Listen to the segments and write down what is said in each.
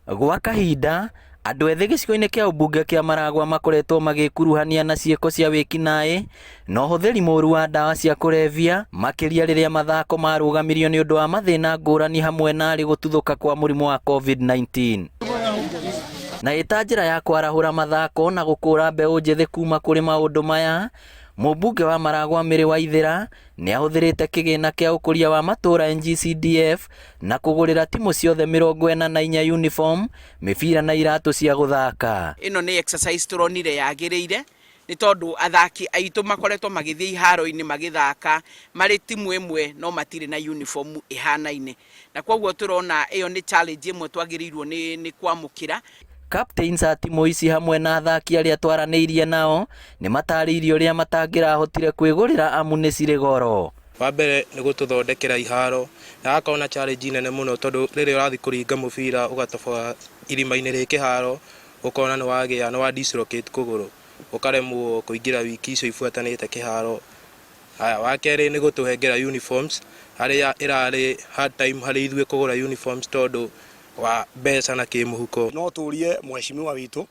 Gwa kahinda andũ ethĩ gĩcigo-inĩ kĩa ũmbunge kĩa Maragwa makoretwo magĩkuruhania na ciĩko cia wĩkinaĩ na ũhũthĩri mũũru wa ndawa cia kũrebia, makĩria rĩrĩa mathako marũgamirio nĩ ũndũ wa mathĩna ngũrani hamwe na gũtuthũka kwa mũrimũ wa COVID-19. Na ĩta njĩra ya kwarahũra mathako na gũkũra mbeũ njĩthĩ kuma kũrĩ maũndũ maya, mũmbunge wa Maragwa Mĩrĩ Waithĩra nĩ ahũthĩrĩte kĩgĩna kĩa ũkũria wa matũũra NGCDF na kũgũrĩra timũ ciothe 44 uniform, mĩbira na iratũ cia gũthaka. Ĩno nĩ exercise tũronire yagĩrĩire nĩ tondũ athaki aitũ makoretwo magĩthiĩ iharo-inĩ magĩthaka marĩ timu ĩmwe no matirĩ na uniform ĩhanaine, na kwoguo tũrona ĩyo nĩ challenge ĩmwe twagĩrĩirwo nĩ kwamũkĩra. Captains a timu ici hamwe na athaki arĩa twaranĩirie nao nĩ matarĩirie ũrĩa matangĩrahotire kwĩgũrĩra amu nĩ cirĩ goro. Wa mbere nĩ gũtũthondekera iharo, na hagakorwo na challenge nene mũno tondũ rĩrĩa ũrathiĩ kũringa mũbira ũgatoboa irima-inĩ rĩ kĩharo, ũkona nĩ wa dislocate kũgũrũ, ũkaremwo kũingĩra wiki icio ibuatanĩte kĩharo. Wa kerĩ nĩ gũtũhengera uniforms harĩa ĩrarĩ hard time harĩ ithuĩ kũgũra uniforms tondũ wa mbeca na kĩmũhuko. No tũrie mheshimiwa witũ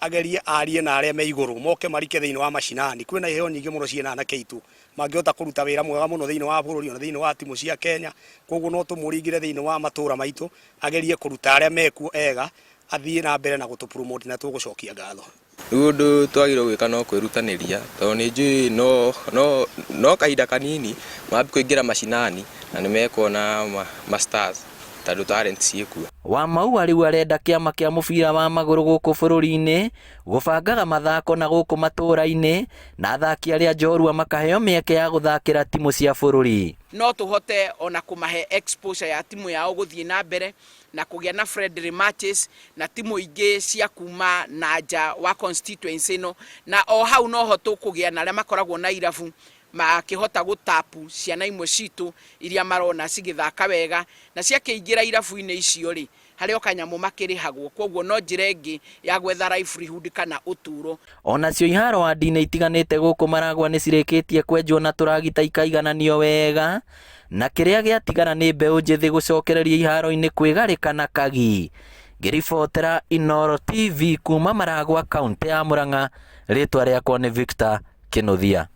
agerie arie na arĩa me igũrũ moke marike thĩinĩ wa macinani. Kwĩna iheo nyingĩ mũno ciĩna anake aitũ mangĩhota kũruta wĩra mwega mũno thĩinĩ wa bũrũri na thĩinĩ wa timu cia Kenya, koguo no tũmũringĩre thĩinĩ wa matũũra maitũ agerie kũruta arĩa mekuo ega, athiĩ na mbere na gũtũpromote na tũgũcokia ngatho. Ũndũ twagĩrĩirwo gwĩka no kwĩrutanĩria tondũ nĩ njũĩ no kahinda kanini mambi kũingĩra macinani na nĩ mekuona masters tondũ talent ciĩkuo. Wamau rĩu arenda kĩama kĩa mũbira wa magũrũ gũkũ bũrũri-inĩ gũbangaga mathako na gũkũ matũũra-inĩ na athaki arĩa njorua makaheo mĩeke ya gũthakĩra timu cia bũrũri. No tũhote ona kũmahe exposure ya timu yao gũthiĩ na mbere na kũgĩa na friendly matches na timu ingĩ cia kuma na nja wa constituency ĩno, na o hau noho tũkũgĩa na arĩa makoragwo na irabu makĩhota gũtapu ciana imwe citũ iria marona cigĩthaka wega na ciakĩingĩra irabu-inĩ icio rĩ harĩ o kanyamũ makĩrĩhagwo, kwoguo no njĩra ĩngĩ ya gwetha livelihood kana ũtũũro. Onacio iharo wadi-inĩ itiganĩte gũkũ Maragwa nĩ cirĩkĩtie kwenjwo na tũragita ikaigananio wega, na kĩrĩa gĩatigara nĩ mbeũ njĩthĩ gũcokereria iharo-inĩ kwĩgarĩka na kagi. Ngĩribotera Inooro TV kuma Maragwa, kaũntĩ ya Murang'a, rĩtwa rĩakwa nĩ Victor Kĩnuthia.